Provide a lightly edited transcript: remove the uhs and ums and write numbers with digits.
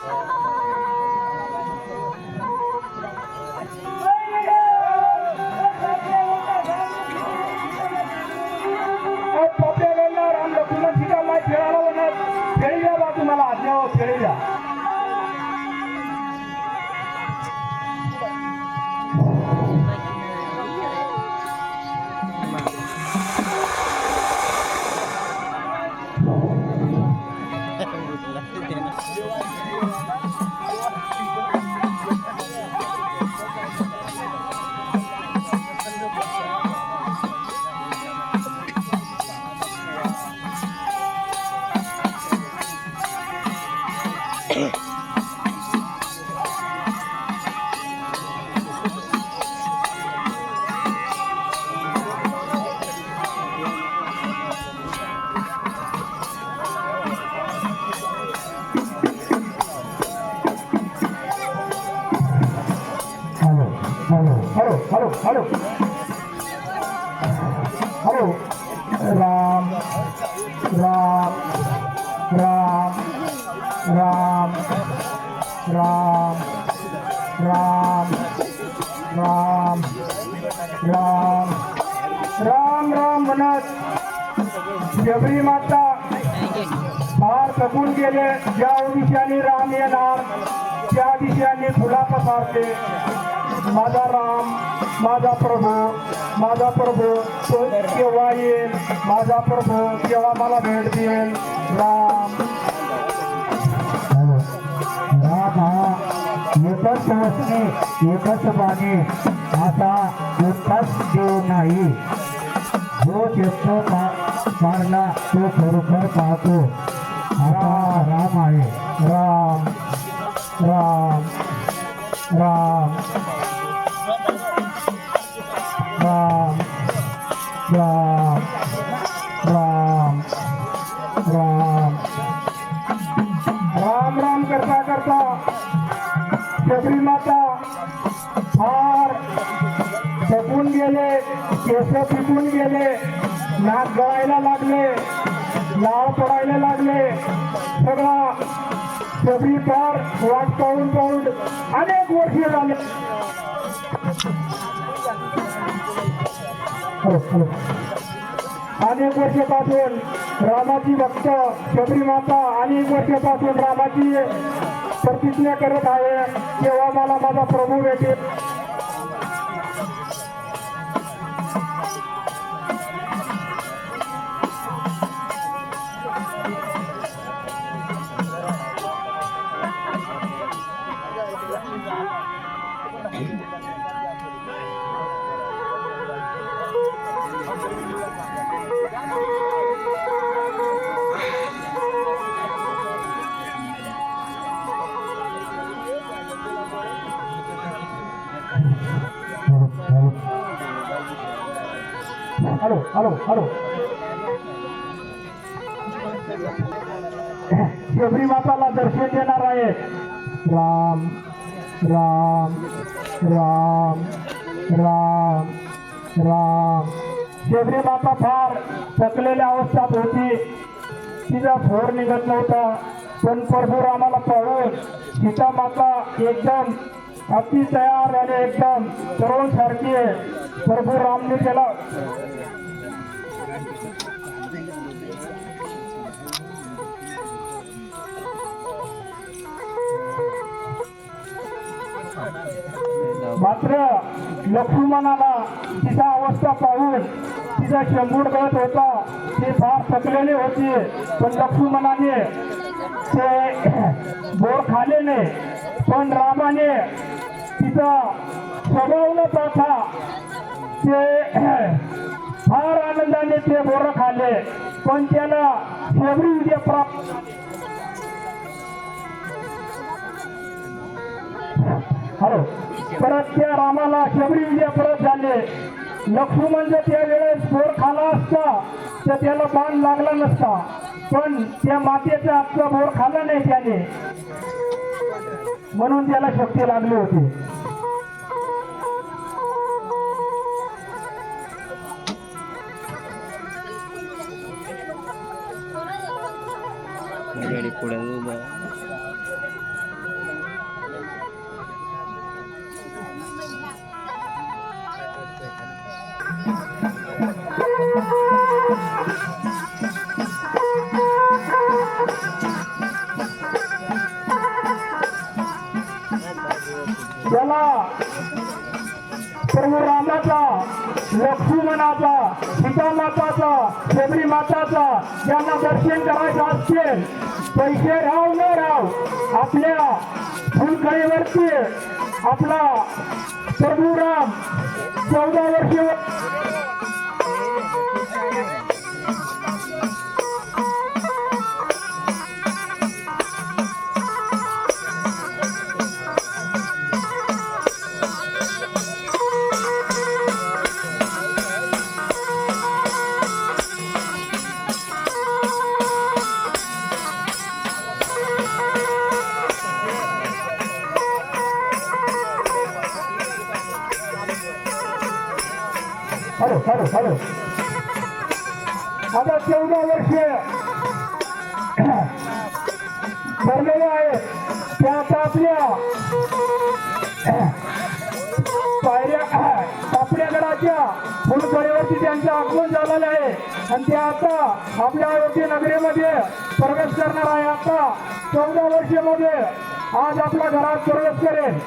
राम लक्ष्मण सीता माय खेळायला म्हणत खेळी द्या बा तुम्हाला आज्ञा खेळी द्या. Hello hello hello hello Ram Ram Ram Ram Ram Ram Ram Ram Ram Ram म्हणत शबरी माता फार थकून गेले. ज्या दिशेने राम येणार त्या दिशेने फुला पसारते. माझा राम माझा प्रभू तो केव्हा येईल. माझा प्रभू केव्हा मला भेट देईल. राम राम हा एकच वचने एकच बाणे आता एकच देव नाही. जो शब्द मारला तो खरोखर पाहतो. आता राम आहे. राम राम राम राम राम राम राम राम राम करता करता शबरी माता फार थकून गेले. केस पिकून गेले. नाक गळायला लागले. लाळ पडायला लागले. सगळा शबरी फार वाट पाहून पाहून अनेक वर्षे झाले. अनेक वर्षापासून रामाची भक्त शबरी माता अनेक वर्षापासून रामाची प्रतिज्ञा करत आहे. तेव्हा मला माझा प्रभू भेटेल. हॅलो हॅलो हॅलो शबरी माताला दर्शन देणार आहे. राम राम राम राम राम शबरी माता फार थकलेल्या अवस्थेत होती. तिचा फोर निघत नव्हता. पण परशुरामाला पाहून सीता माता एकदम अति तयार आणि एकदम तरुण सारखी आहे. परशुरामने त्याला मात्र लक्ष्मणाला तिचा अवस्था पाहून तिचा शंभूड गळत होता. ते फार थकलेले होते. पण लक्ष्मणाने ते बोर खाले नाही. पण रामाने तिचा स्वभाव न पाहता ते फार आनंदाने ते बोर खाल्ले. पण त्याला शबरी विजय प्राप्त हॅलो परत त्या रामाला शबरी विजय परत झाले. लक्ष्मण जर त्या वेळेस बोर खाला असता तर त्याला बाण लागला नसता. पण त्या मातेचा आजचा बोर खाला नाही त्याने, म्हणून त्याला शक्ती लागली होती. पुढे त्याला प्रभू रामाचा, लक्ष्मणाचा, सीतामाताचा, शबरी माताचा ज्यांना दर्शन करायचं असतील, पैसे राव न राव आपल्या फुलकळीवरती आपला प्रभू राम 14 वर्षे हॅलो आता 14 वर्षे भरलेले आहे. त्या आता आपल्या पापड्यागडाच्या फुलकळीवरती त्यांचं आगमन झालेलं आहे आणि ते आता आपल्या अयोध्या नगरीमध्ये प्रवेश करणार आहे. आता 14 वर्षामध्ये आज आपल्या घरात प्रवेश करेल.